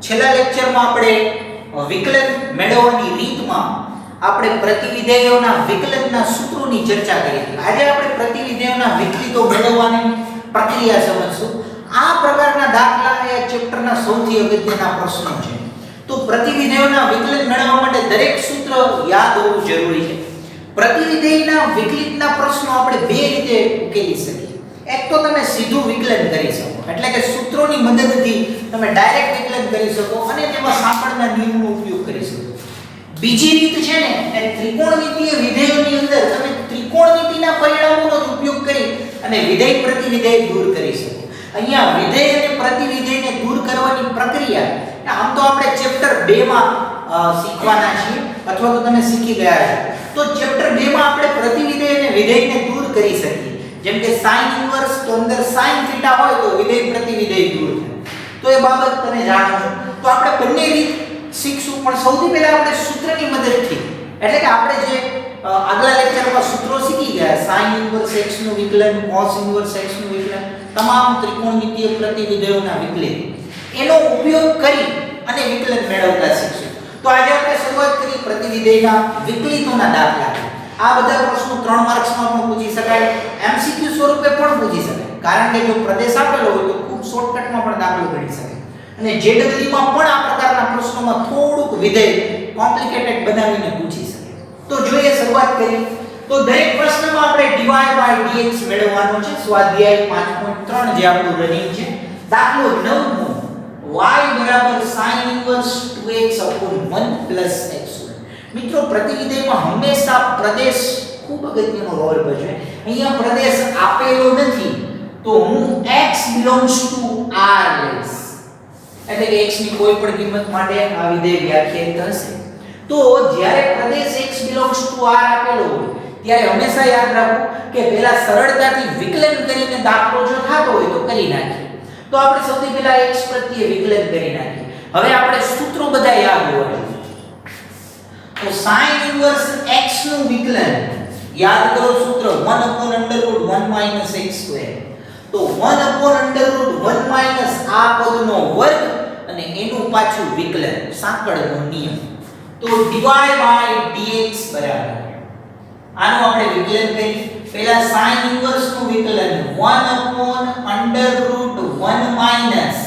છેલ્લા લેક્ચરમાં આપણે વિકલન મેળવવાની રીતમાં આપણે પ્રતિવિધેયોના વિકલનના સૂત્રોની ચર્ચા કરી હતી. આજે આપણે પ્રતિવિધેયોના વિકલિતો મેળવવાની પ્રક્રિયા સમજશું. આ પ્રકારના દાખલા એ ચેપ્ટરના સૌથી અગત્યના પ્રશ્નો છે. તો પ્રતિવિધેયોના વિકલન મેળવવા માટે દરેક સૂત્ર યાદ હોવું જરૂરી છે. પ્રતિવિધેયના વિકલિતના પ્રશ્નો આપણે બે રીતે ઉકેલી શકીએ. એક તો તમે સીધું વિકલન કરી શકો, એટલે કે સૂત્રોની મદદથી તમે ડાયરેક્ટ વિકલન કરી શકો અને તેમાં સાંકળના નિયમનો ઉપયોગ કરી શકો. બીજી રીત છે ને એ ત્રિકોણમિતીય વિધેયોની અંદર તમે ત્રિકોણમિતિના પરિણામોનો ઉપયોગ કરી અને વિધેય પ્રતિવિધેય દૂર કરી શકો. અહીંયા વિધેય અને પ્રતિવિધેયને દૂર કરવાની પ્રક્રિયા આમ તો આપણે ચેપ્ટર 2 માં શીખવાના છીએ અથવા તો તમે શીખી ગયા છો. તો ચેપ્ટર 2 માં આપણે પ્રતિવિધેય અને વિધેયને દૂર કરી શકીએ. જેમ કે sin ઇન્વર્સ તો અંદર sin થીટા હોય તો વિધેય પ્રતિવિધેય દૂર થાય. તો એ બાબત તમે જાણો છો. તો આપણે બંને રીત શીખશું, પણ સૌથી પહેલા આપણે સૂત્રની મદદથી, એટલે કે આપણે જે આગલા લેક્ચરમાં સૂત્રો શીખી ગયા sin ઇન્વર્સ x નું વિકલન, cos ઇન્વર્સ x નું વિકલન, તમામ ત્રિકોણમિતીય પ્રતિવિધેયોના વિકલન, એનો ઉપયોગ કરી અને વિકલન મેળવતા શીખશું. તો આજે આપણે શરૂઆત કરી પ્રતિવિધેયના વિકલિતોના દાખલા. આ બધા પ્રશ્નો 3 માર્ક્સમાં પણ પૂછી શકાય, એમસીક્યુ સ્વરૂપે પણ પૂછી શકાય. કારણ કે જો પ્રદેશ આપેલો હોય તો ખૂબ શોર્ટકટમાં પણ દાખલો ગણી શકાય. અને જેડબલ્યુ માં પણ આ પ્રકારના પ્રશ્નોમાં થોડુંક વિધેય કોમ્પ્લિકેટેડ બનાવીને પૂછી શકે. તો જોઈએ, શરૂઆત કરીએ. તો દરેક પ્રશ્નમાં આપણે dy dx મેળવવાનો છે. સ્વાધ્યાય 5.3 જે આપણું રનિંગ છે. દાખલો 9 y sin inverse 2x 1 x1. મિત્રો, પ્રતિવિધેયમાં હંમેશા પ્રદેશ ખૂબ અગત્યનો રોલ ભજવે. અહીંયા પ્રદેશ આપેલો નથી તો હું x belongs to R લઈશ, એટલે કે x ની કોઈ પણ કિંમત માટે આ વિધેય વ્યાખ્યાયિત હશે. તો જ્યારે પ્રદેશ x belongs to R આપેલો હોય ત્યારે હંમેશા યાદ રાખો કે પહેલા સરળતાથી વિકલન કરીને દાખલો જો થતો હોય તો કરી નાખીએ. તો આપણે સૌથી પહેલા x પ્રત્યે વિકલન કરી નાખીએ. હવે આપણે સૂત્રો બધા યાદ હોવા જોઈએ. તો sin ઇન્વર્સ x નું વિકલન યાદ કરો. સૂત્ર 1/√1 - x². તો 1/√1 આ પદનો વર્ગ અને એનું પાછું વિકલન, સાંકળનો નિયમ. તો dy dx બરાબર આનું આપણે વિકલન કરીએ. પહેલા sin ઇન્વર્સ નું વિકલન 1/√1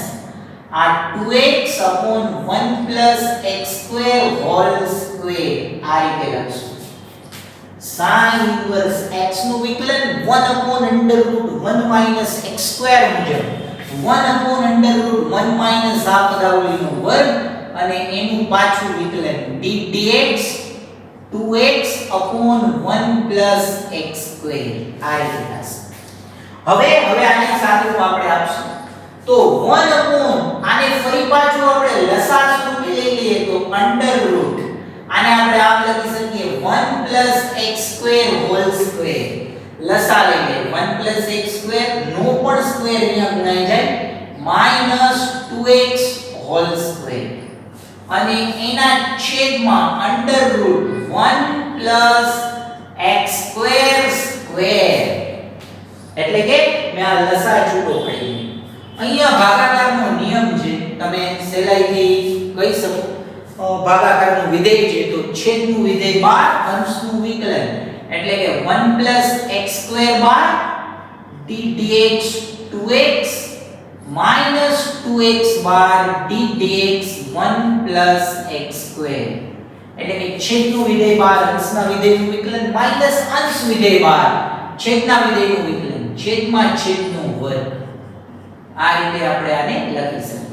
આ 2x/1 x² હોલ સ્ક્વેર આ રીતે લખશું. sin ઇન્વર્સ x નું વિકલન 1/√1 x² મુજબ 1/√1 આ પદાવલીનો વર્ગ અને એનું પાછું વિકલન dx 2x/1 x² આ રીતે થશે. હવે આની સાથે આપણે આપશું તો 1/ આને ફરી પાછું આપણે લસા સ્વરૂપે લઈ લઈએ તો અંડરરૂટ આને આપણે આમ લખી શકીએ 1 x² હોલ સ્ક્વેર. લસા લઈએ 1 x² નો પણ સ્ક્વેર અહીંયા ગુણાઈ જાય -2x હોલ સ્ક્વેર અને એના છેદમાં અંડરરૂટ 1 x² સ્ક્વેર. એટલે કે મેં આ લસા છૂટો કરી. અહીંયા ભાગાકારનો નિયમ છે, તમે સહેલાઈથી કહી શકો. ભાગાકારનું વિધેય છે તો છેદનું વિધેય બાર, અંશનું વિકલન એટલે કે 1 x² બાર ddx 2x -2x બાર ddx 1 x². એટલે કે છેદનું વિધેય બાર, અંશના વિધેયનું વિકલન માઈનસ અંશ વિધેય બાર છેદના વિધેયનું વિકલન છેદમાં છેદનો વર્ગ. આ રીતે આપણે આને લખી શકીએ.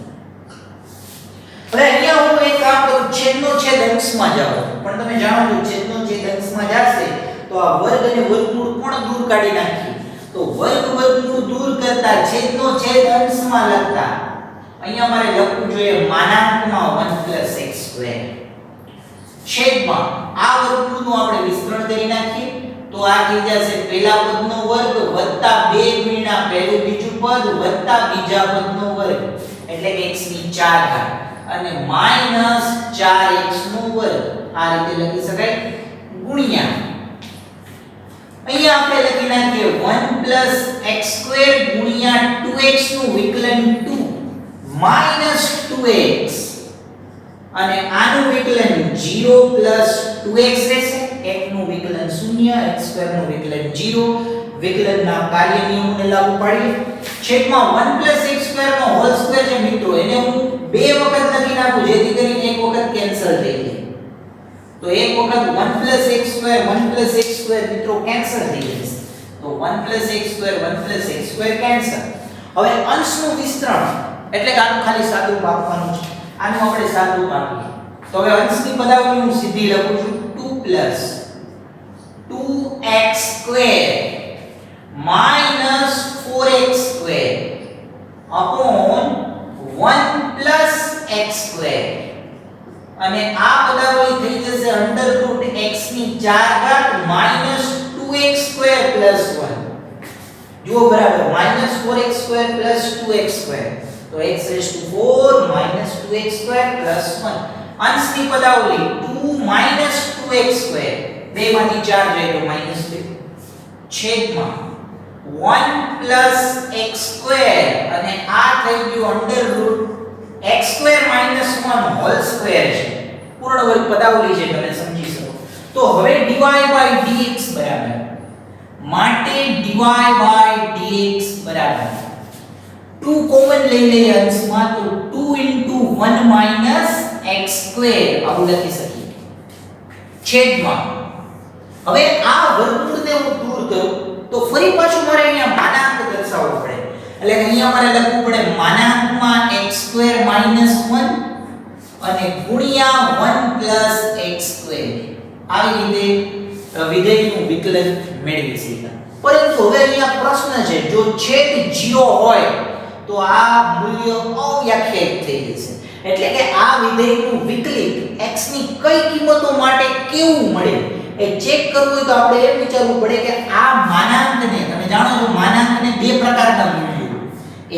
હવે અહીંયા હું એક કામ કરું, છેદનો છેદ અંશમાં જાવ, પણ તમે જાણો છો છેદનો છેદ અંશમાં જશે તો આ વર્ગ અને વર્ગમૂળ પણ દૂર કાઢી નાખીએ. તો વર્ગ વર્ગમૂળ દૂર કરતા છેદનો છેદ અંશમાં લખતા અહીંયા મારે લખવું જોઈએ માનાંકમાં 1 x² છેદમાં આ વર્ગમૂળનું આપણે વિસ્તરણ કરી નાખીએ. તો આ થઈ જશે પહેલા પદનો વર્ગ વત્તા 2 ગુણ્યા પહેલું બીજું પદ વત્તા બીજા પદનો વર્ગ એટલે કે x ની 4 ઘાત અને -4x નો વર્ગ આ રીતે લખી શકાય ગુણ્યા અહીંયા આપણે લખી નાખીએ 1 x² ગુણ્યા 2x નું વિકલન 2 -2x અને આનું વિકલન 0 2x રહેશે. x નું વિકલન 0, x2 નું વિકલન 0. વિકલનના કાર્ય નિયમોને લાગુ પાડીએ. છેદમાં 1 x2 નો હોલ સ્ક્વેર છે મિત્રો, એને હું બે વખત લખી નાખું જેથી કરીને એક વખત કેન્સલ થઈ જાય. તો એક વખત 1 x2 મિત્રો કેન્સલ થઈ જશે. તો 1 x2 કેન્સલ. હવે અંશનું વિસ્તરણ એટલે કે આનું ખાલી સાદું આપવાનું છે. આનું આપણે સાદું આપીએ. તો હવે અંશની પદાવલી હું સીધી લખું છું 2 2x2 4x2 upon 1 x2. અને આ પદાવલી થઈ જશે √x ની 4 ઘાત -2x2 1. જુઓ બરાબર -4x2 2x2. તો x⁴ -2x2 1. અંશની પદાવલી 2 2x2 બેમાંથી 4 જાય તો -2 છેદમાં 1 x2 અને આ થઈ ગયું √x2 1 હોલ સ્ક્વેર છે. પૂર્ણ વર્ગ પદાવલી છે, તમે સમજી શકો. તો હવે dy/dx બરાબર માટે dy/dx બરાબર 2 કોમન લઈ લઈએ અંશમાં, તો 2 * 1 - x2 આવું લખી શકીએ. છેદમાં હવે આ વર્ગમૂળને હું દૂર કરું તો ફરી પાછું મારે અહીંયા માનાંક દર્શાવવો પડે. એટલે કે અહીંયા મારે લખવું પડે માનાંકમાં x2 - 1 અને ગુણ્યા 1 x2. આવી રીતે વિધેયનું વિકલન મેળવી શકાય. પરંતુ હવે અહીંયા પ્રશ્ન છે, જો છેદ 0 હોય તો આ મૂલ્ય અવ્યાખ્યાયિત થઈ જશે. એટલે કે આ વિધેયનું વિકલિત x ની કઈ કિંમતો માટે કેવું મળે એ ચેક કરવું હોય તો આપણે એ વિચારવું પડે કે આ માનાંકને, તમે જાણો છો માનાંકને બે પ્રકારના મૂલ્યો,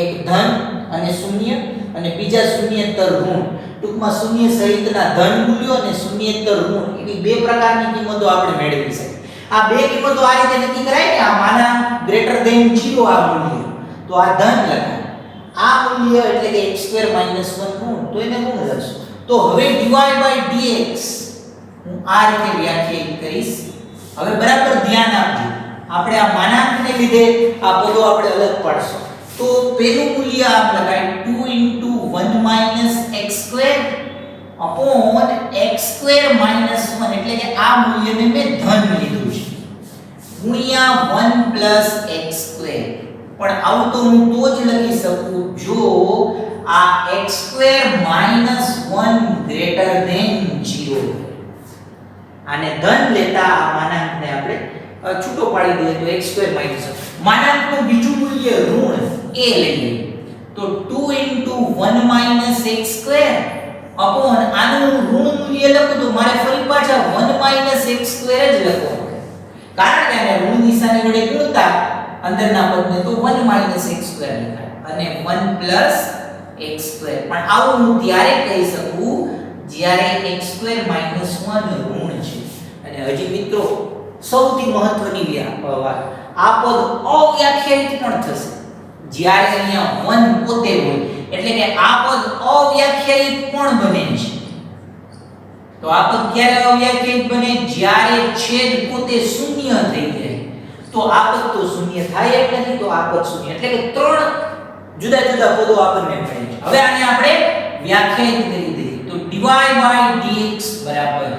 એક ધન અને શૂન્ય અને બીજા શૂન્યેતર ઋણ. ટૂંકમાં શૂન્ય સહિતના ધન મૂલ્યો અને શૂન્યેતર ઋણ એવી બે પ્રકારની કિંમતો આપણે મેળવી શકીએ. આ બે કિંમતો આ રીતે નક્કી કરાય કે આ માનાંક > 0 આ મૂલ્ય, તો આ ધન લખાય. આ મૂલ્ય એટલે કે x2 - 1 ઋણ, તો એને ઋણ લખશું. તો હવે dy/dx હું આ રીતે વ્યાખ્યાયિત કરીશ. હવે બરાબર ધ્યાન આપજો, આપણે આ માનાંકને લીધે આ પદો આપણે અલગ પાડશું. તો પેલું મૂલ્ય આમ લખાય 2 * 1 - x2 upon x2 - 1 એટલે કે આ મૂલ્યને મેં ધન લીધું છે ગુણ્યા 1 x2. પણ આવું તો હું તો જ લખી શકું જો આ x2 - 1 0. આને ધન લેતા આ માનાંકને આપણે છૂટો પાડી દઈએ તો x2 - 1. માનાંકનું બીજું મૂલ્ય ઋણ a લઈએ તો 2 * 1 - x2 upon આનું ઋણ મૂલ્ય લખું તો મારે ફરી પાછા 1 - x2 જ લખવું પડે, કારણ કે આને ઋણ નિશાની વડે ગુણતા અંદરના પદને તો 1 - x2 લખાય અને 1 x2. પણ આવું હું ત્યારે કહી શકું જ્યારે x2 - 1 ઋણ છે. અને હજી મિત્રો સૌથી મહત્વની વાત, આ પદ અવ્યાખ્યાયિત પણ થશે જ્યારે અહીંયા 1 પોતે હોય. એટલે કે આ પદ અવ્યાખ્યાયિત પણ બને છે. તો આ પદ ક્યારે અવ્યાખ્યાયિત બને? જ્યારે છેદ પોતે શૂન્ય થઈ જાય. તો આ પદ તો શૂન્ય થાય જ નથી, તો આ પદ શૂન્ય. એટલે કે ત્રણ જુદા જુદા પદો આપણને મળે છે. હવે આને આપણે વ્યાખ્યાયિત કરી દઈએ તો dy/dx બરાબર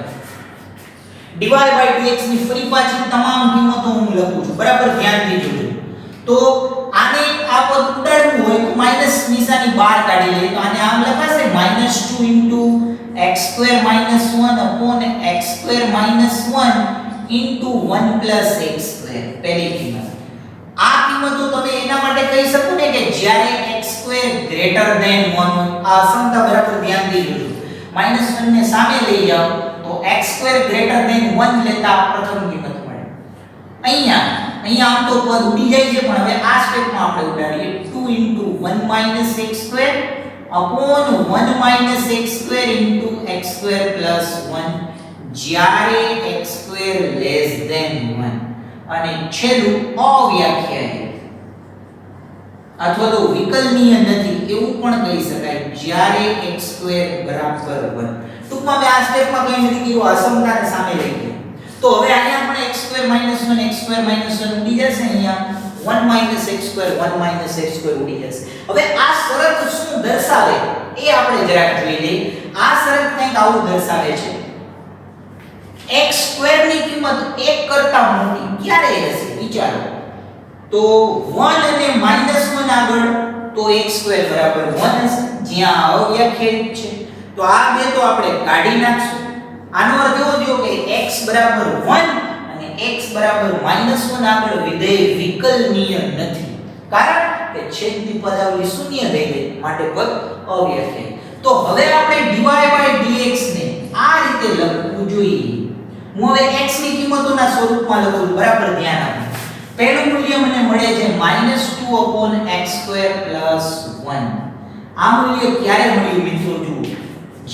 dy/dx ની ફરી પાછી તમામ કિંમતો હું લખું છું, બરાબર ધ્યાનથી જોજો. તો આને આ પદ ઉડાડવું હોય તો માઈનસ નિશાની બહાર કાઢી લઈએ તો આને આમ લખાશે -2 * x2 - 1 upon x2 - 1 * 1 + x2. પહેલી કિંમત. આ કિંમતો તમે એના માટે કહી શકો ને કે જ્યારે x2 > 1 આ અસમતા બરાબર ધ્યાનથી જોજો. -1 ને સામે લઈ જાઓ તો x2 > 1 લેતા પ્રથમ કિંમત મળે. અહીંયા આમ તો પદ ઉડી જાય છે, પણ હવે આ સ્ટેપમાં આપણે ઉડાડીએ 2 * 1 - x2 upon 1 - x2 * x2 + 1 જ્યારે x2 < 1 અને છેલ્લું અવ્યાખ્યાયિત. અથવા તો વિકલનીય નથી એવું પણ કહી શકાય જ્યારે x² બરાબર 1. ટૂંકમાં મેં આ સ્ટેપમાં કંઈ નથી કીધું, અસમતાને સામે લઈ ગયા. તો હવે અહીંયા પણ x² - 1 x² - 1 ઉડી જશે, અહીંયા 1 - x², 1 - x² ઉડી જશે. હવે આ શરત શું દર્શાવે એ આપણે જરાક જોઈ લઈએ. આ શરત કંઈક આવું દર્શાવે છે, x² ની કિંમત 1 કરતા મોટી ક્યારે હશે વિચારો. તો 1 અને -1 આગળ તો x² બરાબર 1 હશે, જ્યાં અવ્યાખ્યાયિત છે. તો આ બે તો આપણે કાઢી નાખશું. આનો અર્થ એવો થયો કે x બરાબર 1 અને x બરાબર -1 આગળ વિધેય વિકલનીય નથી, કારણ કે છેદની પદાવલી શૂન્ય થઈ ગઈ, માટે પદ અવ્યાખ્યાયિત. તો હવે આપણે dy/dx ને આ રીતે લખવું જોઈએ. હું હવે x ની કિંમતોના સ્વરૂપમાં લખું, બરાબર ધ્યાન આપો. પહેલું મૂલ્ય મને મળે છે -2/x² + 1. આ મૂલ્ય ક્યારે મળ્યું મિત્રો? જુઓ,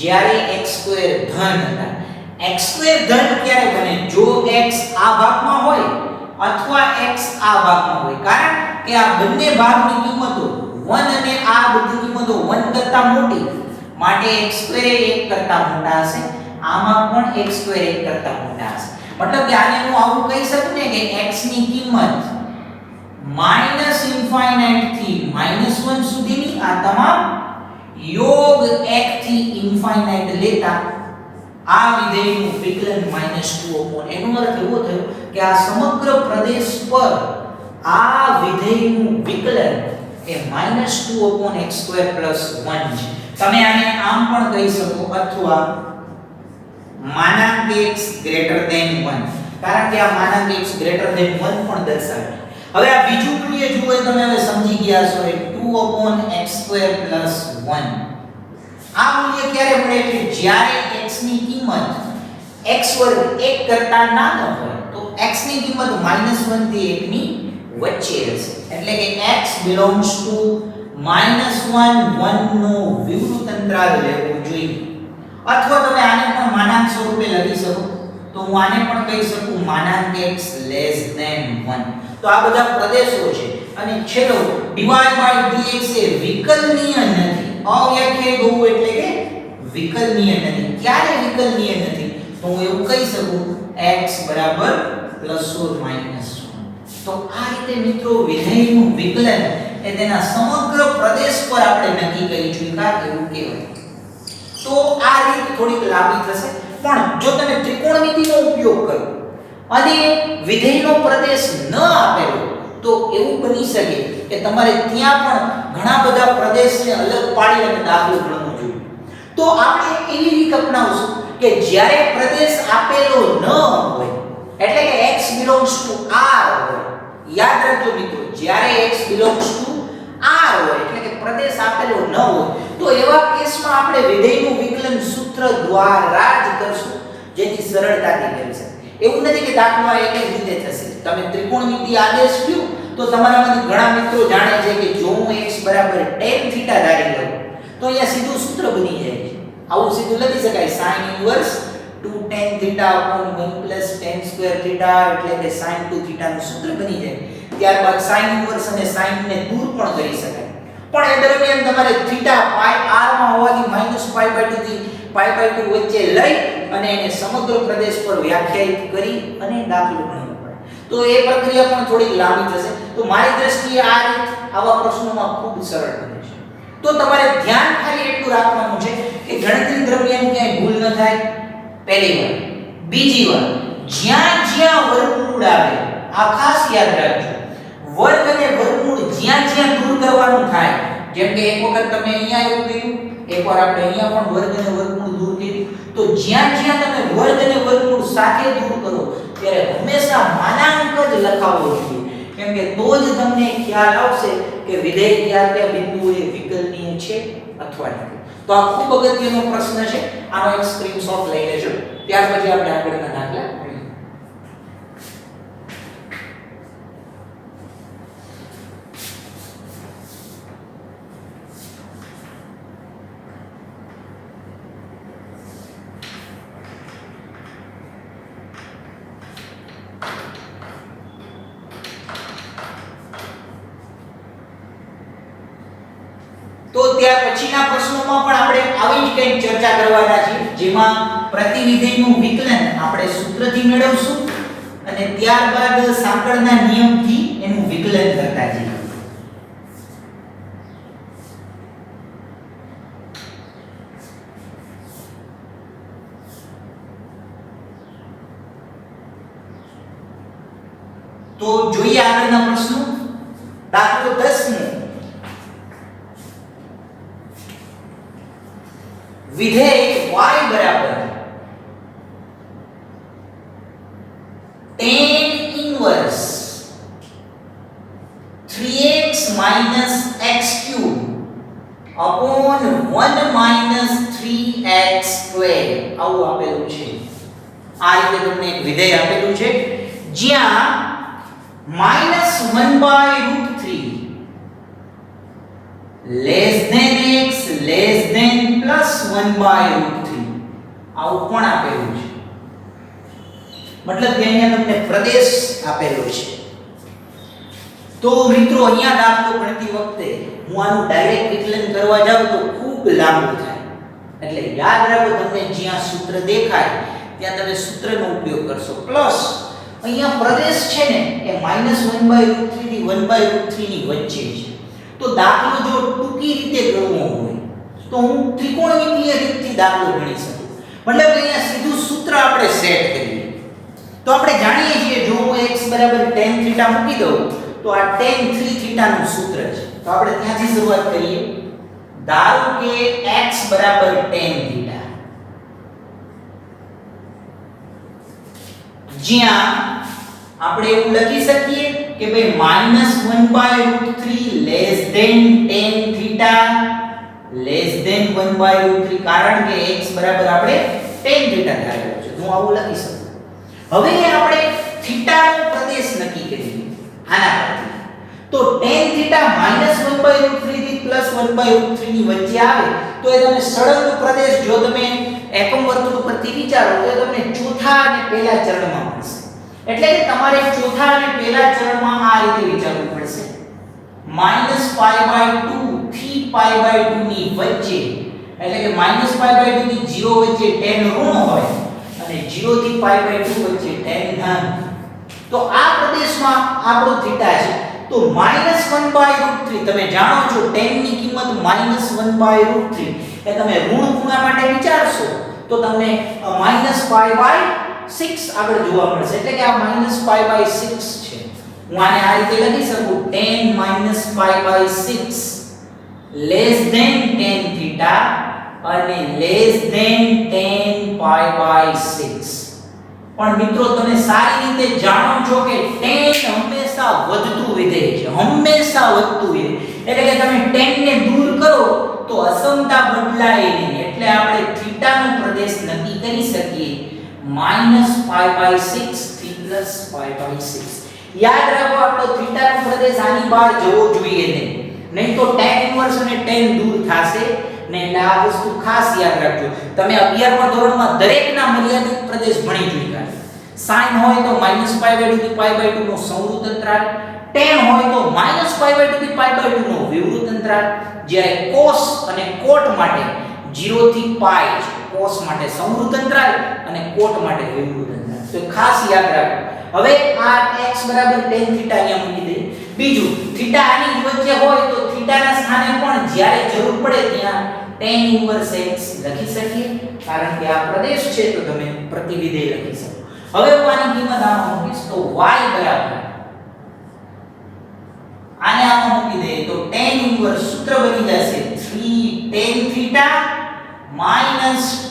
જ્યારે x² ધન હતા. x² ધન ક્યારે બને? જો x આ ભાગમાં હોય અથવા x આ ભાગમાં હોય, કારણ કે આ બંને ભાગની કિંમતો 1 અને આ બધી કિંમતો 1 કરતા મોટી, માટે x² 1 કરતા મોટા હશે. આમાં પણ x² 1 કરતા મોટા હશે. મતલબ કે આને હું આવું કહી શકું ને કે x ની કિંમત -∞ થી -1 સુધીની આ તમામ યોગ 1 થી ∞ લેતા આ વિધેયનું વિકલન -2/, એનો અર્થ એવો થયો કે આ સમગ્ર પ્રદેશ પર આ વિધેયનું વિકલન એ -2/x² + 1 છે. તમે આને આમ પણ કહી શકો, અથવા x > 1, કારણ કે આ x > 1 પણ દર્શાવે. હવે આ બીજું મૂલ્ય જુઓ, તમે હવે સમજી ગયા છો, 2/x² + 1. આ મૂલ્ય ક્યારે મળે છે? જ્યારે x ની કિંમત x² 1 કરતા નાનો હોય, તો x ની કિંમત -1 થી 1 ની વચ્ચે હશે. એટલે કે x belongs to -1 1 નો વિવૃત અંતરાલ લેવો જોઈએ. અથવા તમે આને પણ માનાંક સ્વરૂપે લખી શકો. તો હું આને પણ કહી શકું x < 1. તો આ બધા પ્રદેશો છે. અને છેલ્લો dy/dx એ વિકલનીય નથી. અવ્યાખ્યાયિત હોવું એટલે કે વિકલનીય નથી. ક્યારે વિકલનીય નથી? તો હું એવું કહી શકું x બરાબર ±1. તો આ રીતે મિત્રો વિધેયનું વિકલન એ તેના સમગ્ર પ્રદેશ પર આપણે નક્કી કરી ચૂક્યા એવું કહેવાય. તો આ રીત થોડીક લાંબી થશે, પણ જો તમે ત્રિકોણમિતિનો ઉપયોગ કરો અને વિધેયનો પ્રદેશ ન આપેલો, તો એવું બની શકે કે તમારે ત્યાં પણ ઘણા બધા પ્રદેશને અલગ પાડી અને દાખલો ગણવો જોઈએ. તો આપણે એવી રીત અપનાવશું કે જ્યારે પ્રદેશ આપેલો ન હોય, એટલે કે x belongs to R હોય. યાદ રાખજો મિત્રો, જ્યારે x belongs to R હોય એટલે કે પ્રદેશ આપેલો ન હોય, તો એવા કેસમાં આપણે વિધેયનું વિકલન સૂત્ર દ્વારા જ કરશું, જેથી સરળતાથી કરી શકાય. એવું નથી કે દાખલો એક જ રીતે થશે. તમે ત્રિકોણમિતિ આદેશ લ્યો તો તમારામાંથી ઘણા મિત્રો જાણે છે કે જો હું x tan θ ધારી લઉં તો અહીંયા સીધું સૂત્ર બની જાય છે. આવું સીધું લખી શકાય sin inverse 2 tan θ upon 1 plus tan square θ, એટલે કે sin 2θ નું સૂત્ર બની જાય. ત્યારબાદ sin inverse અને sin ને દૂર પણ કરી શકાય. પણ એ દરમિયાન તમારે θ π r માં હોવાથી -π/2 થી π/2 વચ્ચે લઈ અને એને સમગ્ર પ્રદેશ પર વ્યાખ્યાયિત કરી અને દાખલો ગણવો પડે. તો એ પ્રક્રિયા પણ થોડી લાંબી થશે. તો મારી દ્રષ્ટિએ આ રીત આવા પ્રશ્નોમાં ખૂબ સરળ બને છે. તો તમારે ધ્યાન ખાલી એટલું રાખવાનું છે કે ગણતરી દરમિયાન ક્યાંય ભૂલ ન થાય. પહેલી વાર. બીજી વાર, જ્યાં જ્યાં વર્ગમૂળ આવે આ ખાસ યાદ રાખજો. વર્ગ અને વર્ગમૂળ જ્યાં જ્યાં દૂર કરવાનું થાય, જેમ કે એક વખત તમે અહીંયા એવું કર્યું, એકવાર આપણે અહીંયા પણ વર્ગ અને વર્ગમૂળ દૂર કર્યું, તો જ્યાં જ્યાં તમે વર્ગ અને વર્ગમૂળ સાથે દૂર કરો ત્યારે હંમેશા માનાંક જ લખાવવો જોઈએ, કેમ કે તો જ તમને ખ્યાલ આવશે કે વિધેય કયા કયા બિંદુએ વિકલનીય છે અથવા નથી. તો આ ખૂબ અગત્યનો પ્રશ્ન છે. આનો એક સ્ક્રીનશોટ લઈ લેજો. ત્યાર પછી આપણે આગળના દાખલા કરીએ. ત્યાર પછીના પ્રશ્નોમાં પણ આપણે આવી જ કંઈક ચર્ચા કરવાના છે, જેમાં પ્રતિવિધેયનું વિકલન આપણે સૂત્રથી મેળવશું અને ત્યારબાદ સાંકળના નિયમથી એનું વિકલન કરતા જઈએ. તો જોઈએ આગળના પ્રશ્નો. દાખલો 10 વિધેય y બરાબર tan inverse 3x x cube upon 1 3x square આવું આપેલું છે. આ રીતે તમને એક વિધેય આપેલું છે જ્યાં -1/√3 less than x less than +1/√3 આવું પણ આપેલું છે. મતલબ કે અહીંયા તમને પ્રદેશ આપેલો છે. તો મિત્રો અહીંયા દાખલો ગણતી વખતે હું આનું ડાયરેક્ટ વિકલન કરવા જાઉં તો ખૂબ લાંબુ થાય, એટલે યાદ રાખો તમને જ્યાં સૂત્ર દેખાય ત્યાં તમે સૂત્રનો ઉપયોગ કરશો. પ્લસ અહીંયા પ્રદેશ છે ને એ -1/√3 થી 1/√3 ની વચ્ચે છે. તો દાખલો જો ટૂંકી રીતે ગણવો હોય તો હું ત્રિકોણમિતીય રીતથી દાખલો ગણી શકું. મતલબ કે અહીંયા સીધું સૂત્ર આપણે સેટ કરીએ તો આપણે જાણીએ છીએ, જો હું x tan θ મૂકી દઉં તો આ tan 3θ નું સૂત્ર છે. તો આપણે ત્યાંથી શરૂઆત કરીએ. ધારો કે x tan θ, જ્યાં આપણે એવું લખી શકીએ કે ભાઈ -1/√3 less than tan θ less than 1/√3, કારણ કે x બરાબર આપણે tan θ ધારેલો છે. હું આવું લખી શકું. હવે આપણે થીટા નો પ્રદેશ નક્કી કરીએ આના પરથી. તો tan θ -1/√3 થી +1/√3 ની વચ્ચે આવે તો એ તમને સળંગ પ્રદેશ, જો તમે એકમ વર્તુળ પરથી વિચારો તો તમને ચોથા અને પહેલા ચરણમાં મળશે. એટલે કે તમારે ચોથા અને પહેલા ચરણમાં આ રીતે વિચારવું પડશે. -π/2 થી π/2 ની વચ્ચે, એટલે કે -π/2 થી 0 વચ્ચે tan ઋણ હોય અને 0 થી π/2 વચ્ચે tan ધન. તો આ પ્રદેશમાં આપણો થીટા છે. તો -1/√3 તમે જાણો છો tan ની કિંમત -1/√3, એ તમે ઋણ ખૂણા માટે વિચારશો તો તમને -π/6 આગળ જોવા મળશે. એટલે કે આ -π/6 છે. હું આને આ રીતે લખી શકું, tan -π/6 less than tan θ અને less than tan π/6. પણ મિત્રો તમે સારી રીતે જાણો છો કે tan હંમેશા વધતું વિધેય છે, હંમેશા વધતું વિધેય. એટલે કે તમે tan ને દૂર કરો તો અસમતા બદલાય નહીં. એટલે આપણે થીટા નો પ્રદેશ નક્કી કરી શકીએ -π/6 થી +π/6. યાદ રાખો આપણો થીટા નો પ્રદેશ આની બહાર જવો જોઈએ નહીં તો tan ઇન્વર્સ અને tan દૂર થશે ને. એટલે આ વસ્તુ ખાસ યાદ રાખજો. તમે 11મા ધોરણમાં દરેકના મર્યાદિત પ્રદેશ ભણી ચૂક્યા. sin હોય તો -π/2 થી π/2 નો સંવૃત અંતરાલ, tan હોય તો -π/2 થી π/2 નો વિવૃત અંતરાલ, જ્યારે cos અને cot માટે 0 થી π છે. cos માટે સંવૃત અંતરાલ અને cot માટે વિવૃત અંતરાલ. તો ખાસ યાદ રાખો. હવે આ x tan θ અહીંયા મૂકી દઈએ. બીજું, થીટા આની વચ્ચે હોય તો થીટાના સ્થાને પણ જ્યારે જરૂર પડે ત્યાં tan ઇન્વર્સ x લખી શકીએ, કારણ કે આ પ્રદેશ છે તો તમે પ્રતિવિધેય લખી શકો. હવે હું આની કિંમત આમાં મૂકીશ તો y બરાબર આને આમાં મૂકી દઈએ તો tan ઇન્વર્સ સૂત્ર બની જશે 3 tan θ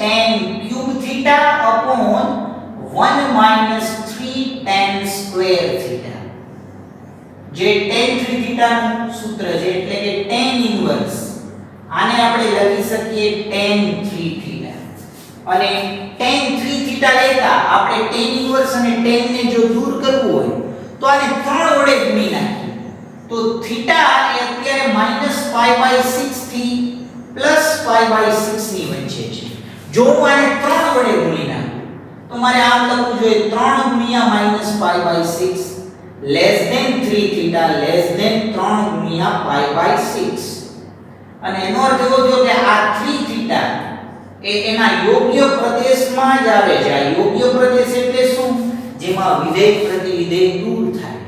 tan cube θ upon 1 3 tan square θ. જે tan 3θ નું સૂત્ર છે, એટલે કે tan ઇન્વર્સ આને આપણે લખી શકીએ tan 3θ. અને tan 3θ લેતા આપણે tan ઇન્વર્સ અને tan ને જો દૂર કરવું હોય તો આને 3 વડે ગુણી નાખીએ. તો થીટા એ અત્યારે -π/6 થી +π/6 ની વચ્ચે છે. જો હું આને 3 વડે ગુણી નાખું તો મારે આમ લખવું જોઈએ 3 ગુણ્યા -π/6 less than 3θ less than 3 ગુણ્યા π/6. અને એનો અર્થ એવો થયો કે આ 3 થીટા એ એના યોગ્ય પ્રદેશમાં જ આવે છે. આ યોગ્ય પ્રદેશ એટલે શું? જેમાં વિધેય પ્રતિવિધેય દૂર થાય.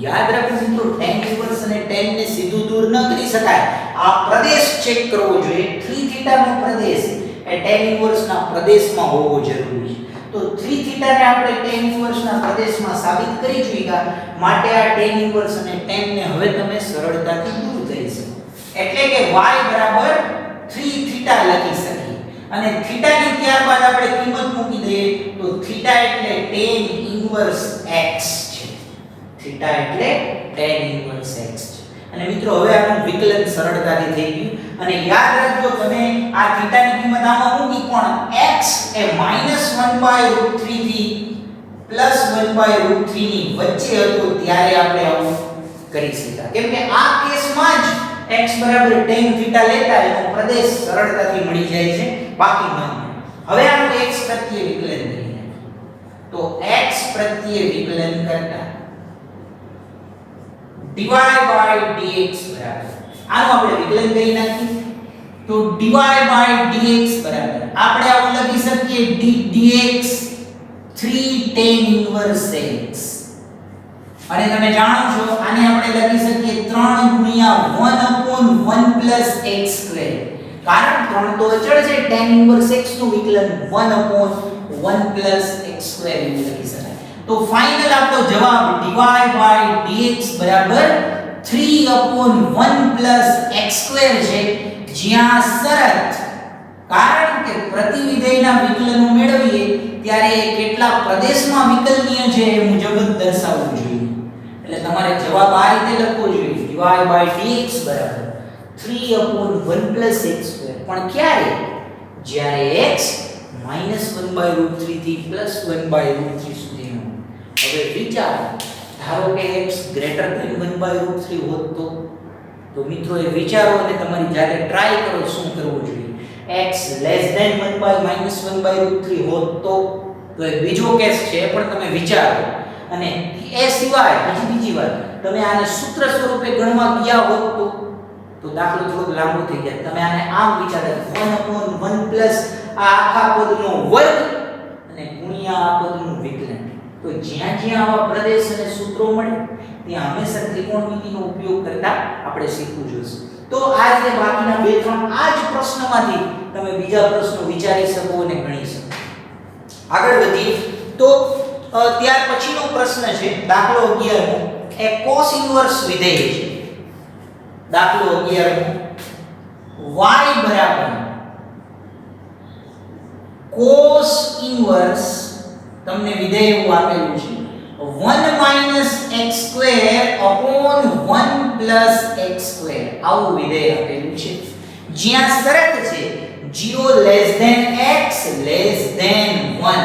યાદ રાખો મિત્રો, tan ઇન્વર્સ અને tan ને સીધું દૂર ન કરી શકાય. આ પ્રદેશ ચેક કરવો જોઈએ. 3 થીટા નો પ્રદેશ એ tan ઇન્વર્સ ના પ્રદેશમાં હોવો જરૂરી છે. તો 3 થીટા ને આપણે tan ઇન્વર્સ ના પ્રદેશમાં સાબિત કરી ચૂક્યા, માટે આ tan ઇન્વર્સ અને tan ને હવે તમે સરળતાથી દૂર કરી શકો. એટલે કે y બરાબર 3 થીટા લખી શકીએ. અને થીટા ની ત્યારબાદ આપણે કિંમત મૂકી દઈએ તો થીટા એટલે tan ઇન્વર્સ x છે. થીટા એટલે tan ઇન્વર્સ x છે. અને મિત્રો હવે આનું વિકલન સરળતાથી થઈ ગયું. અને યાદ રાખજો, તમે આ થીટા ની કિંમત આમાં મૂકી પણ x એ -1/√3 થી +1/√3 ની વચ્ચે હતો ત્યારે આપણે આવું કરી શકતા. કેમ કે આ કેસમાં જ x બરાબર tan થીટા લેતા એનો પ્રદેશ સરળતાથી મળી જાય છે, બાકી ન મળે. હવે આનું x પ્રત્યે વિકલન કરીએ તો x પ્રત્યે વિકલન કરતા dy dx બરાબર આનું આપણે વિકલન કરી નાખીએ તો dy dx બરાબર આપણે આવું લખી શકીએ dx 3 tan ઇન્વર્સ x. અને તમે જાણો છો આને આપણે લખી શકીએ 3 ગુણ્યા 1/1 + x². કારણ 3 તો અચળ છે, tan ઇન્વર્સ x નું વિકલન 1/1 + x² એવું લખી શકાય. તો ફાઇનલ આપણો જવાબ dy dx બરાબર 3/1 + x² છે, જ્યાં શરત, કારણ કે પ્રતિવિધેયના વિકલનો મેળવીએ ત્યારે કેટલા પ્રદેશમાં વિકલનીય છે એ મુજબ જ દર્શાવવું જોઈએ. એટલે તમારે જવાબ આ રીતે લખવો જોઈએ dy dx બરાબર 3/1 + x². પણ ક્યારે? જ્યારે x -1/√3 થી +1/√3 સુધીનો. હવે વિચારો, ધારો કે x > 1/√3 હોત તો મિત્રો એ વિચારો અને તમારી જાતે ટ્રાય કરો શું કરવું જોઈએ. x <1/-1/√3 હોત તો એ બીજો કેસ છે, પણ તમે વિચારો. અને એ સિવાય બીજી વાત, તમે આને સૂત્ર સ્વરૂપે ગણવા ગયા હોત તો દાખલો થોડો લાંબો થઈ જાય. તમે આને આમ વિચારો 1/1 + આ આખા પદનો વર્ગ અને ગુણ્યા આ પદનું વિકલન. તો જ્યાં જ્યાં આવા પ્રદેશ અને સૂત્રો મળે ત્યાં હંમેશા ત્રિકોણમિતિનો ઉપયોગ કરતા આપણે શીખવું જોઈએ. તો આ રીતે બાકીના 2-3 આ જ પ્રશ્નમાંથી તમે બીજા પ્રશ્નો વિચારી શકો અને ગણી શકો. આગળ વધીએ તો ત્યાર પછીનો પ્રશ્ન છે દાખલો 11મો. એ cos ઇન્વર્સ વિધેય છે. દાખલો 11મો y બરાબર cos ઇન્વર્સ, તમને વિધેય એવું આપેલું છે 1 - x² / 1 + x². આવું વિધેય આપેલું છે, જ્યાં શરત છે 0 x <1.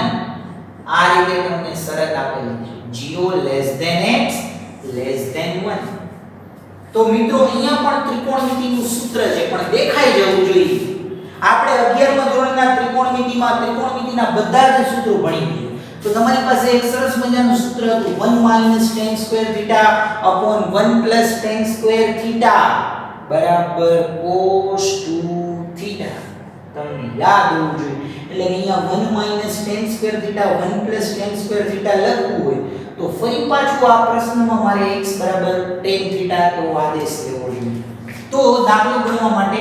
આ રીતે તમને શરત આપેલી છે 0 x <1. તો મિત્રો અહીંયા પણ ત્રિકોણમિતિનું સૂત્ર છે, પણ દેખાઈ જવું જોઈએ. આપણે 11મા ધોરણના ત્રિકોણમિતિના બધા જ સૂત્રો ભણી ગયા. તો તમારી પાસે એક સરસ મજાનું સૂત્ર હતું 1 - tan² / 1 + tan² બરાબર cos 2θ. તમને યાદ હોવું જોઈએ. એટલે અહીંયા 1 - tan² 1 + tan² લખવું હોય તો ફરી પાછું આ પ્રશ્નમાં મારે x બરાબર tan તો આદેશ લેવો જોઈએ. તો દાખલો ગણવા માટે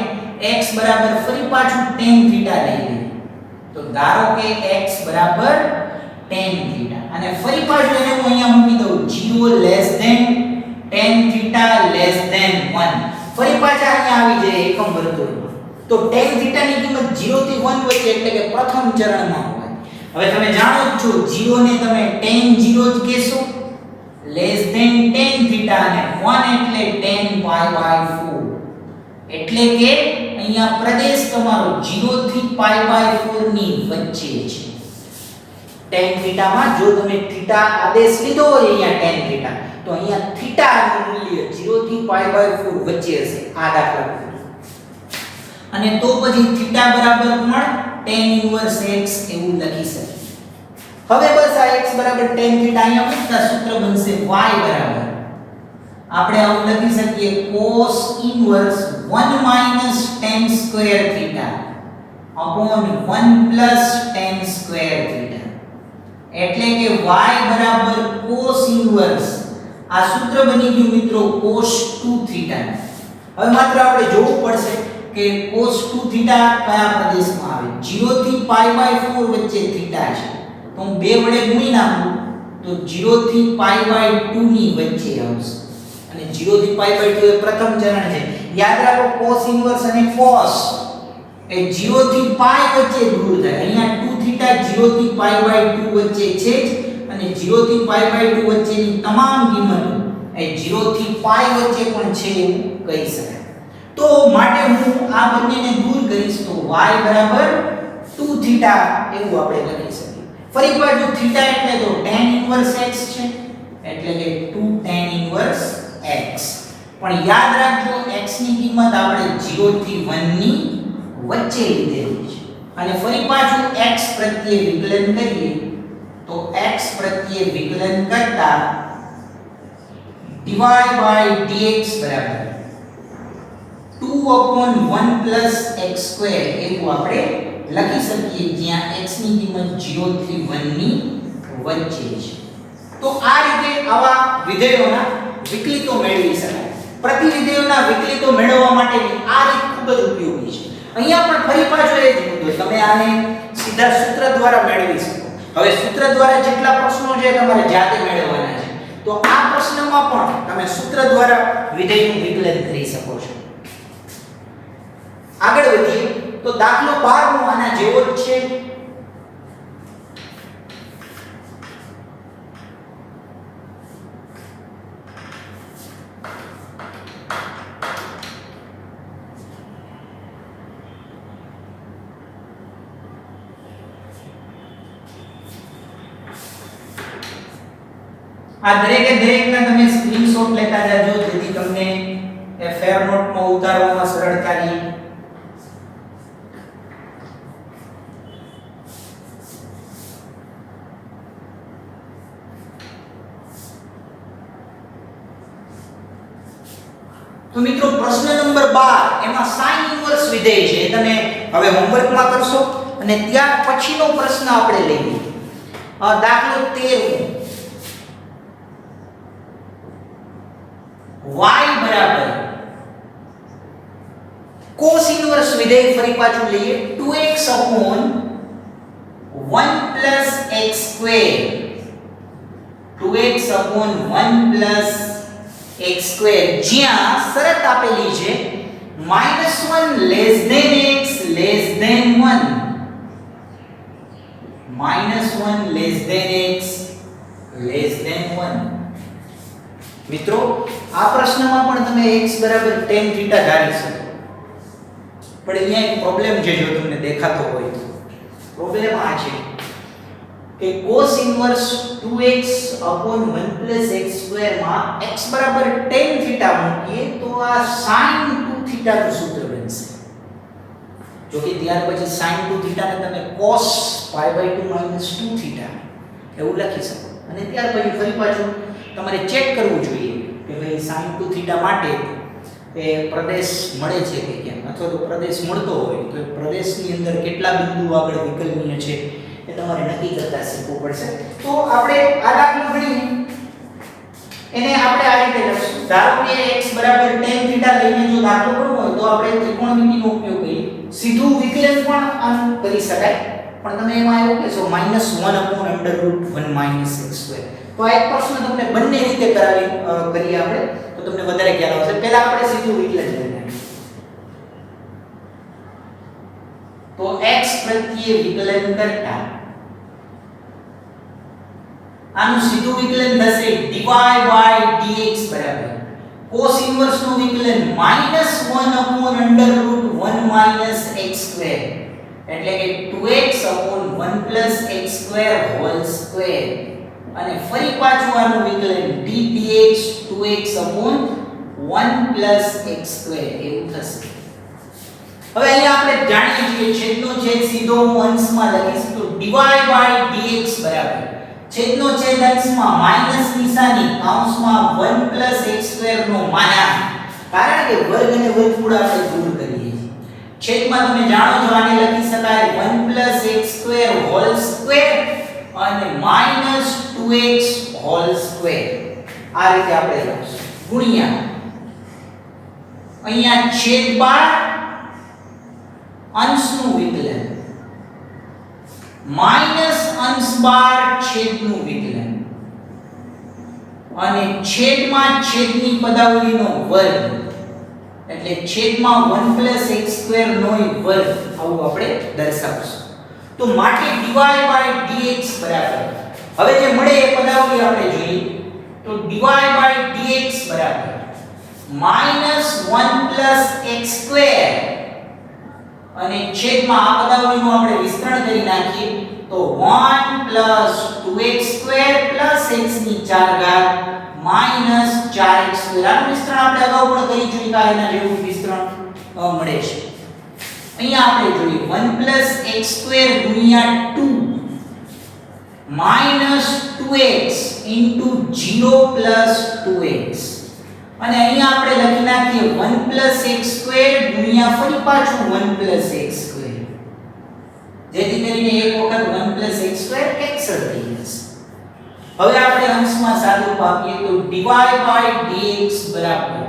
x બરાબર ફરી પાછું tan લઈ લઈએ. તો ધારો કે x બરાબર tan અને ફરી પાછું એને હું અહીંયા મૂકી દઉં 0 tan 1. ફરી પાછા અહીંયા આવી જાય એકમ વર્તુળમાં. તો tan ની કિંમત 0 થી 1 વચ્ચે એટલે કે પ્રથમ ચરણમાં હોય. હવે તમે જાણો જ છો 0 ને તમે tan 0 જ કહેશો, tan અને 1 એટલે tan π/4. એટલે કે અહીંયા પ્રદેશ તમારો 0 થી π/4 ની વચ્ચે છે. tan માં જો તમે θ આદેશ લીધો હોય અહીંયા tan તો અહીંયા θ નું મૂલ્ય 0 થી π/4 વચ્ચે હશે આ દાખલા. અને તો પછી θ બરાબર પણ tan ઇન્વર્સ x એવું લખી શકીએ. હવે બસ આ x બરાબર tan અહીંયા મૂકતા સૂત્ર બનશે y બરાબર આપણે આવું લખી શકીએ cos inverse 1 minus tan square theta upon 1 plus tan square theta, એટલે કે y બરાબર cos ઇન્વર્સ, આ સૂત્ર બની ગયું મિત્રો cos 2 થીટા. હવે માત્ર આપણે જોવું પડશે કે cos 2 થીટા કયા પ્રદેશમાં આવે. 0 થી π/4 વચ્ચે થીટા છે, તો હું 2 વડે ગુણી નાખું તો 0 થી π/2 ની વચ્ચે આવશે, અને 0 થી π/2 એ પ્રથમ ચરણ છે. યાદ રાખો cos ઇન્વર્સ અને cos એ 0 થી π વચ્ચે દૂર થાય. અહીંયા 2 થીટા 0 થી π/2 વચ્ચે છે જ, અને 0 થી π/2 વચ્ચેની તમામ કિંમતો એ 0 થી π વચ્ચે પણ છે એવું કહી શકાય. તો માટે હું આ બંનેને દૂર કરીશ તો y બરાબર 2 થીટા એવું આપણે લખી શકીએ. ફરી બાજુ થીટા એટલે તો tan ઇન્વર્સ x છે, એટલે કે 2 tan ઇન્વર્સ x. પણ યાદ રાખજો x ની કિંમત આપણે 0 થી 1 ની વચ્ચે લીધેલી છે, અને ફરી પાછું x પ્રત્યે વિકલન કરીએ તો x પ્રત્યે વિકલન કરતા dy dx બરાબર 2/1 plus x² એવું આપણે લખી શકીએ, જ્યાં x ની કિંમત 0 થી 1 ની વચ્ચે છે. તો આ રીતે આવા વિધેયોના વિકલિતો મેળવી શકાય. પ્રતિવિધેયોના વિકલિતો મેળવવા માટેની આ રીત ખૂબ જ ઉપયોગી છે. અહીંયા પણ ફરી પાછું એ જ મુદ્દો, તમે આને સીધા સૂત્ર દ્વારા મેળવી શકો. હવે સૂત્ર દ્વારા જેટલા પ્રશ્નો છે તમારે જાતે મેળવવાના છે, તો આ પ્રશ્નમાં પણ તમે સૂત્ર દ્વારા વિધેયનું વિકલન કરી શકો છો. આગળ વધીએ તો દાખલો 12 આના જેવો જ છે. આ દરેકના તમે સ્ક્રીનશોટ લેતા જાજો, જેથી તમને એ ફેર નોટમાં ઉતારવામાં સરળતા રહે. તો મિત્રો પ્રશ્ન નંબર 12 એમાં sin ઇન્વર્સ વિધેય છે. તમે હવે હોમવર્કમાં કરશો અને ત્યાર પછીનો પ્રશ્ન આપણે લઈએ. દાખલો 13 y બરાબર cos ઇન્વર્સ વિધેય ફરી પાછું લઈએ 2x upon 1 plus x square, 2x upon 1 plus x square, જ્યાં શરત આપેલી છે -1 less than x less than 1, -1 less than x less than 1. મિત્રો આ પ્રશ્નમાં પણ તમે x બરાબર tan થીટા ધારી શકો, પણ અહીંયા એક પ્રોબ્લેમ છે. જો તમને દેખાતો હોય તો પ્રોબ્લેમ આ છે કે cos inverse 2x upon 1 plus x square માં x બરાબર tan થીટા મૂકીએ તો આ sin 2 થીટા નું સૂત્ર બનશે. જો કે ત્યાર પછી sin 2 થીટા ને તમે cos pi/2 2 થીટા એવું લખી શકો, અને ત્યાર પછી ફરી પાછું તમારે ચેક કરવું જોઈએ કે ભાઈ sin 2 થીટા માટે એ પ્રદેશ મળે છે કે કેમ, અથવા તો પ્રદેશ મળતો હોય તો એ પ્રદેશની અંદર કેટલા બિંદુ આગળ વિકલનીય છે એ તમારે નક્કી કરતા શીખવું પડશે. તો આપણે આ દાખલો ગણીએ એને આપણે આ રીતે લખશું. ધારો કે x બરાબર tan થીટા લઈને જો દાખલો ગણવો હોય તો આપણે ત્રિકોણમિતિનો ઉપયોગ કરીએ. સીધું વિકલન પણ આમ કરી શકાય, પણ તમે એમાં એવું કહેશો -1 √1 - x². તો આ એક પ્રશ્ન તમને બંને રીતે કરીએ આપણે, તો તમને વધારે ખ્યાલ આવશે. પહેલા આપણે સીધું વિકલન કરીએ તો x પ્રત્યે વિકલન કરતા આનું સીધું વિકલન થશે dy dx બરાબર cos ઇન્વર્સ નું વિકલન -1 √1 - x², એટલે કે 2x upon 1 plus x² whole square, અને ફરી પાછું આનું વિકલન ddx 2x upon 1 plus x² એવું થશે. હવે અહીંયા આપણે જાણીએ છીએ છેદનો છેદ સીધો હું અંશમાં લખીશ તો dy dx બરાબર છેદનો છેદ અંશમાં માઈનસ નિશાની કૌંસમાં 1 + x² નો માનાંક, કારણ કે વર્ગ અને વર્ગમૂળ આપણે દૂર કરીએ છીએ. છેદમાં તમે જાણો છો આને લખી શકાય 1 + x² હોલ સ્ક્વેર અને -2x હોલ સ્ક્વેર. આ રીતે આપણે લખીશું ગુણ્યા અહીંયા છેદ બાર અંશનું વિકલન માઈનસ અંશ બાર છેદનું વિકલન અને છેદમાં છેદની પદાવલીનો વર્ગ, એટલે છેદમાં 1 + x² નો વર્ગ, આવું આપણે દર્શાવશું. તો માટે dy/dx બરાબર, હવે જે મળે એ પદાવલી આપણે જોઈએ. તો dy/dx બરાબર -1 + x² અને છેદમાં આ પદાવલીનું આપણે વિસ્તરણ કરી નાખીએ તો 1 + 2x² + x ની 4 ઘાત -4x². આનું વિસ્તરણ આપણે અગાઉ પણ કરી ચૂક્યા, એના જેવું વિસ્તરણ મળે છે. અહીંયા આપણે જોઈએ 1 + x² ગુણ્યા 2 -2x * 0 + 2x, અને અહીંયા આપણે લખી નાખીએ 1 + x² ગુણ્યા ફરી પાછું 1 + x², જેથી કરીને એક વખત 1 + x² કેન્સલ થઈ જશે. હવે આપણે અંશમાં સાદુરૂપ આપીએ તો dy/dx બરાબર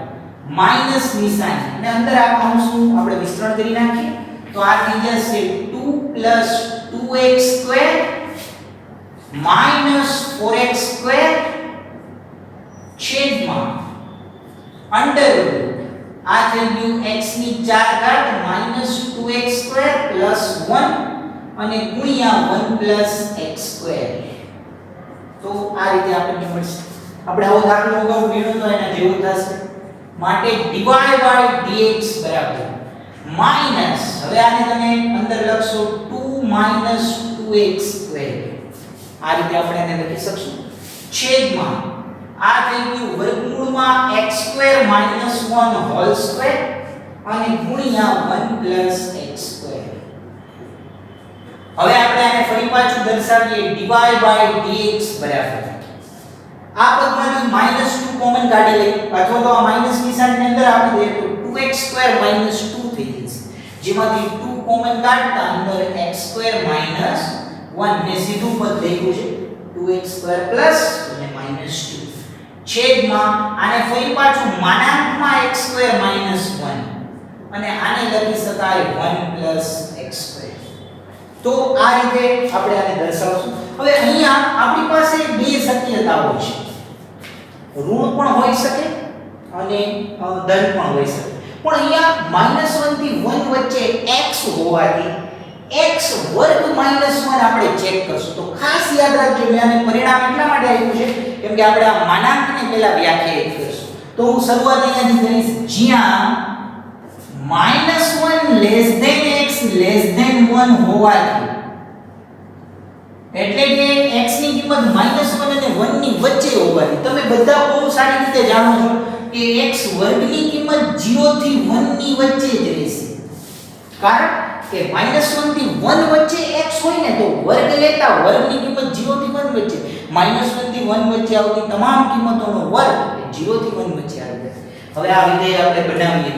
માઈનસ નિશાની અને અંદર આ કૌંસનું આપણે વિસ્તરણ કરી નાખીએ તો આ થઈ જશે 2 + 2x² -4x² છેદમાં અંડરરૂટ આ થઈ ગયું x ની 4 ઘાત -2x² + 1 અને ગુણ્યા 1 + x². તો આ રીતે આપણને મળશે. આપણે આવો દાખલો અગાઉ ગણ્યો તો એના જેવું થશે. માટે dy/dx બરાબર માઈનસ, હવે આને તમે અંદર લખશો 2 - 2x², આ રીતે આપણે એને લખી શકશું. છેદમાં આ થઈ ગયું વર્ગમૂળમાં x² - 1 હોલ સ્ક્વેર અને ગુણ્યા 1 + x². હવે આપણે આને ફરી પાછું દર્શાવીએ dy/dx બરાબર આ પદમાંથી -2 કોમન કાઢી લઈએ અથવા તો આ માઈનસ નિશાનની અંદર આપી દઈએ તો 2x² - 2 થઈ જશે, જેમાંથી 2 કોમન કાઢતા અંદર x² - 1 ને સીધું પદ લખ્યું છે 2x² અને -2 છેદમાં આને ફરી પાછું માનાંકમાં x² - 1 અને આને લખી શકાય 1 + x². તો આ રીતે આપણે આને દર્શાવશું. હવે અહીંયા આપણી પાસે બે શક્યતાઓ છે, ઋણ પણ હોઈ શકે અને ધન પણ હોઈ શકે. પણ અહીંયા -1 થી 1 વચ્ચે x હોવાથી x વર્ગ -1 આપણે ચેક કરશું. તો ખાસ યાદ રાખજો, મેં આને પરિણામ એટલા માટે આપ્યું છે કેમ કે આપણે આ માનાંકને પહેલા વ્યાખ્યાયિત કરીશું. તો હું શરૂઆત અહીંયાથી કરીશ જ્યાં -1 x 1 હોવાથી, એટલે કે x ની કિંમત -1 અને 1 ની વચ્ચે હોવાથી તમે બધા બહુ સારી રીતે જાણો છો કે x વર્ગની કિંમત 0 થી 1 ની વચ્ચે જ રહેશે. કારણ કે -1 થી 1 વચ્ચે x હોય ને તો વર્ગ લેતા વર્ગની કિંમત 0 થી 1 વચ્ચે, -1 થી 1 વચ્ચે આવતી તમામ કિંમતોનો વર્ગ 0 થી 1 વચ્ચે આવી જશે. હવે આ વિધેય આપણે બનાવીએ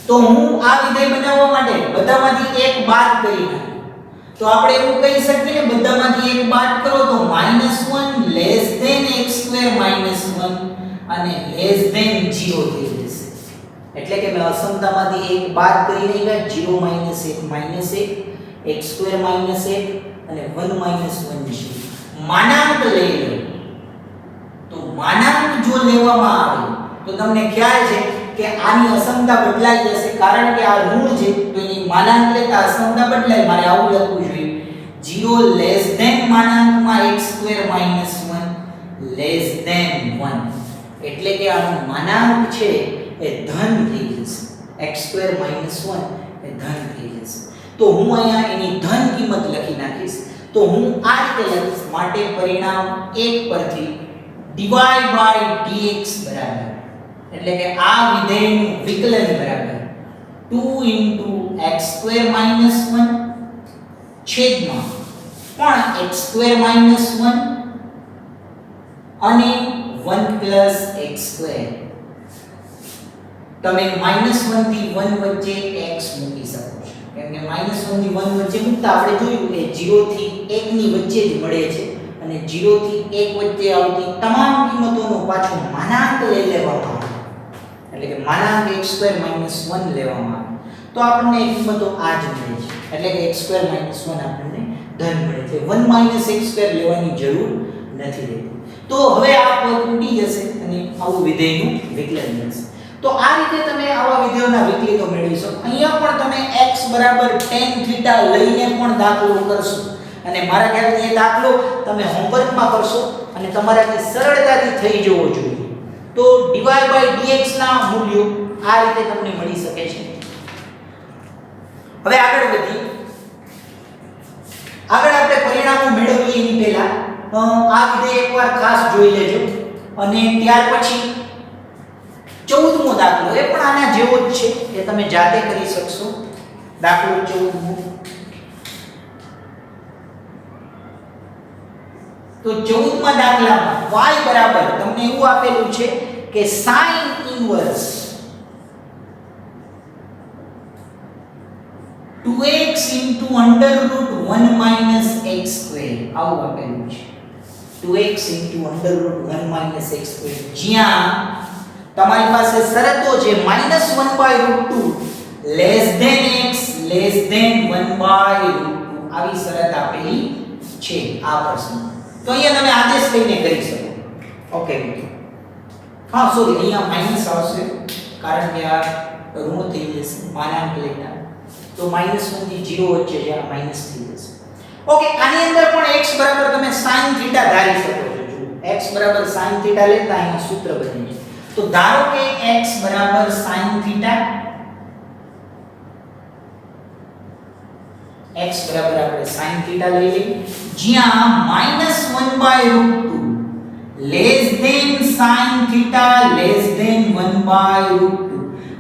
તો હું આ વિધેય બનાવવા માટે બધામાંથી એક બાદ કરી નાખું તો આપણે એવું કહી શકીએ ને બધામાંથી એક બાદ કરો તો -1 x² - 1 અને <0 થઈ જશે. એટલે કે મેં અસમતામાંથી એક બાદ કરી નાખ્યા 0 - 1 -1 x² - 1 અને 1 - 1 છે. માનાંક લઈ લો તો માનાંક જો લેવામાં આવે તો તમને ખ્યાલ છે કે આની અસમતા બદલાઈ જશે, કારણ કે આ ઋણ છે તો એની માનાંક લેતા અસમતા બદલાય. મારે આવું લખવું જોઈએ 0 માનાંકમાં x² - 1 એટલે કે આનું માનાંક છે એ ધન થઈ જશે, x² - 1 એ ધન થઈ જશે. તો હું અહીંયા એની ધન કિંમત લખી નાખીશ. તો હું આ રીતે લખીશ. માટે પરિણામ 1 પરથી dy/dx બરાબર, એટલે કે આ વિધેયનું વિકલન બરાબર 2 * x² - 1 છેદમાં પણ x² - 1 અને 1 + x². તમે -1 થી 1 વચ્ચે x મૂકી શકો છો, કેમ કે -1 થી 1 વચ્ચે મૂકતા આપણે જોયું કે 0 થી 1 ની વચ્ચે જ મળે છે અને 0 થી 1 વચ્ચે આવતી તમામ કિંમતોનો પાછો માનાંક લઈ લેવામાં આવે, એટલે કે માનાંક x² - 1 લેવામાં આવે તો આપણને એ કિંમતો આ જ મળે છે, એટલે કે x² - 1 આપણને ધન મળે છે. 1 - x² લેવાની જરૂર નથી રહેતી. તો હવે આ પદ તૂટી જશે અને આવું વિધેયનું વિકલન બનશે. તો આ રીતે તમે આવા વિધેયોના વિકલિતો મેળવી શકો. અહીંયા પણ તમે x tan θ લઈને પણ દાખલો કરશો અને મારા ખ્યાલથી એ દાખલો તમે હોમવર્કમાં કરશો અને તમારાથી સરળતાથી થઈ જવો જોઈએ. તો dy/dx ના મૂલ્યો આ રીતે તમને મળી શકે છે. હવે આગળ વધીએ. આગળ આપણે પરિણામો મેળવીએ એની પહેલા આ વિધેય એકવાર ખાસ જોઈ લેજો અને ત્યાર પછી 14મો દાખલો એ પણ આના જેવો જ છે, એ તમે જાતે કરી શકશો. દાખલો 14મો. તો 14મા દાખલામાં y બરાબર તમને એવું આપેલું છે કે sin ઇન્વર્સ 2x * √1 - x², આવું આપેલું છે. 2x * √1 - x², જ્યાં તમારી પાસે શરતો છે -1/√2 < x < 1/√2 આવી શરત આપેલી છે આ પ્રશ્ન. તો અહીંયા તમે આદેશ લઈને કરી શકો. ઓકે મિત્રો. હા સોરી, અહીંયા માઈનસ આવશે કારણ કે આ ઋણ થઈ જશે માનાંક લેતા. તો -1 થી 0 વચ્ચે જે આ માઈનસ થઈ જશે. ઓકે, આની અંદર પણ x બરાબર તમે sin θ ધારી શકો છો. જો x બરાબર sin θ લેતા અહીંયા સૂત્ર બને છે. તો ધારો કે x બરાબર sin θ, x બરાબર આપણે sin θ લઈ લઈએ, જ્યાં -1/√2 sin θ 1/√2.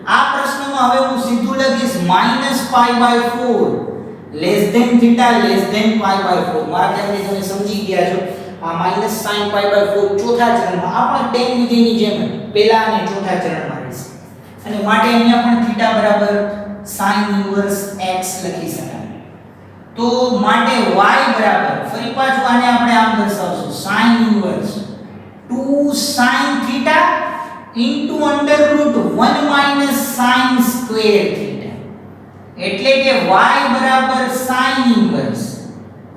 આ પ્રશ્નમાં હવે હું સીધું લખીશ -π/4 θ π/4. મારા ખ્યાલથી તમે સમજી ગયા છો. આ -sin π/4 ચોથા ચરણમાં આપણે tan વિધેયની જેમ પહેલા અને ચોથા ચરણમાં રહેશે અને માટે અહીંયા પણ θ બરાબર sin ઇન્વર્સ x લખી શકાય. તો માટે y બરાબર ફરી પાછું આને આપણે આમ દર્શાવશું sin ઇન્વર્સ 2 sin θ √1 - sin² θ, એટલે કે y બરાબર sin ઇન્વર્સ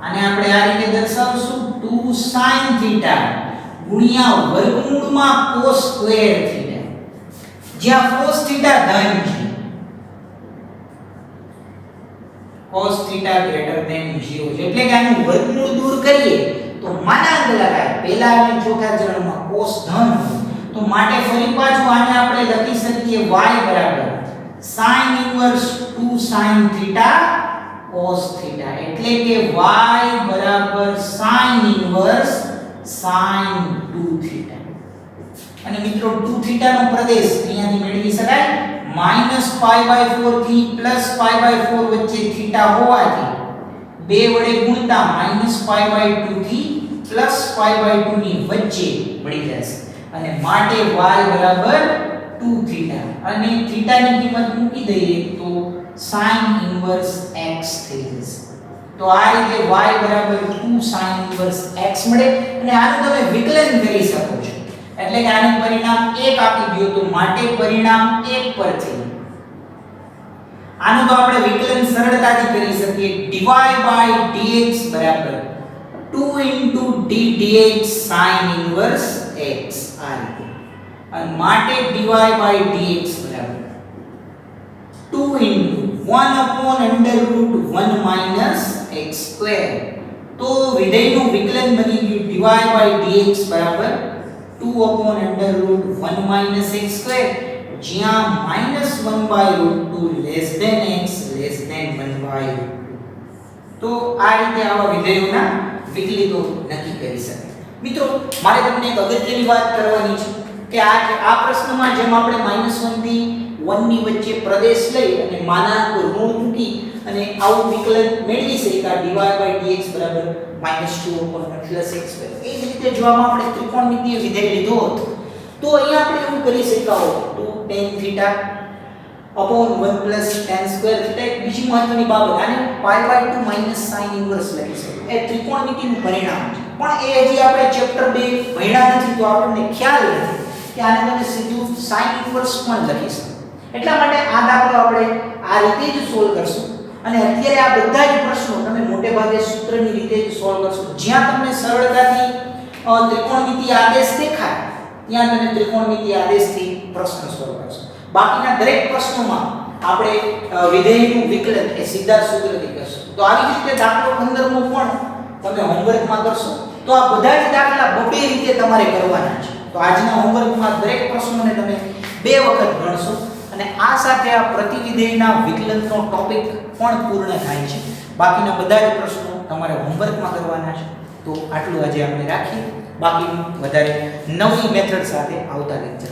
આને આપણે આ રીતે દર્શાવશું 2 sin θ ગુણ્યા વર્ગમૂળમાં cos² θ, જ્યાં cos θ ધન છે, cos θ greater than 0 છે, એટલે કે આનું વર્ગમૂળ દૂર કરીએ તો માનાંક લગાય. પહેલા અને ચોથા ચરણમાં cos ધન હોય તો માટે ફરી પાછું આને આપણે લખી શકીએ y બરાબર sin ઇન્વર્સ 2 sin θ cos θ, એટલે કે y બરાબર sin ઇન્વર્સ sin 2θ. અને મિત્રો 2θ નો પ્રદેશ અહીંયાથી મેળવી શકાય. -π/4 થી +π/4 વચ્ચે θ હોવાથી બે વડે ગુણતા -π/2 થી +π/2 ની વચ્ચે મળી જશે અને માટે y બરાબર 2θ અને θ ની કિંમત મૂકી દઈએ તો sin ઇન્વર્સ x થઈ જશે. તો આ રીતે y બરાબર 2 sin ઇન્વર્સ x મળે અને આનું તમે વિકલન કરી શકો છો, એટલે કે આનું પરિણામ 1 આપી દો તો માટે પરિણામ 1 પરથી આનું તો આપણે વિકલન સરળતાથી કરી શકીએ. dy/dx બરાબર 2 * d dx sin inverse x આ રીતે, અને માટે dy/dx બરાબર 2 * 1/√1 - x². તો વિધેયનું વિકલન બની ગયું dy/dx બરાબર 2/√1 - x², જ્યાં -1/√2 x 1/√2. તો આ રીતે આવા વિધેયોના વિકલિતો નક્કી કરી શકાય. મિત્રો મારે તમને એક અગત્યની વાત કરવાની છે કે આ પ્રશ્નમાં જેમ આપણે -1 થી 1 ની વચ્ચે પ્રદેશ લઈ અને માનાંક ઋણ મૂકી અને આવું વિકલન મેળવી શક્યા dy/dx બરાબર -2 x². એ જ રીતે જો આમાં આપણે ત્રિકોણમિતિય વિધેય લીધો હોત તો અહીંયા આપણે એવું કરી શક્યા હોત 2 tan θ upon 1 tan² θ. એક બીજી મહત્વની બાબત આને π/2 sin ઇન્વર્સ લખી શકાય. એ ત્રિકોણમિતિનું પરિણામ છે, પણ એ હજી આપણે ચેપ્ટર 2 ભણ્યા નથી તો આપણને ખ્યાલ નથી કે આને તમે સીધું sin ઇન્વર્સ પણ લખી શકો. એટલા માટે આ દાખલો આપણે આ રીતે જ સોલ્વ કરશું અને અત્યારે આ બધા જ પ્રશ્નો તમે મોટે ભાગે સૂત્રની રીતે જ સોલ્વ કરશો. જ્યાં તમને સરળતાથી ત્રિકોણમિતિય આદેશ દેખાય ત્યાં તમે ત્રિકોણમિતિય આદેશથી પ્રશ્ન સોલ્વ કરશો. બાકીના દરેક પ્રશ્નોમાં આપણે વિધેયનું વિકલન એ સીધા સૂત્રથી કરશું. તો આવી જ રીતે દાખલો 15મો પણ તમે હોમવર્કમાં કરશો. તો આ બધા જ દાખલા બબે રીતે તમારે કરવાના છે. તો આજના હોમવર્કમાં દરેક પ્રશ્નોને તમે 2 વખત ગણશો અને આ સાથે આ પ્રતિવિધેયના વિકલનનો ટોપિક પણ પૂર્ણ થાય છે. બાકીના બધા જ પ્રશ્નો તમારે હોમવર્કમાં કરવાના છે. તો આટલું આજે આપણે રાખીએ. બાકીનું વધારે નવી મેથડ સાથે આવતા લેક્ચર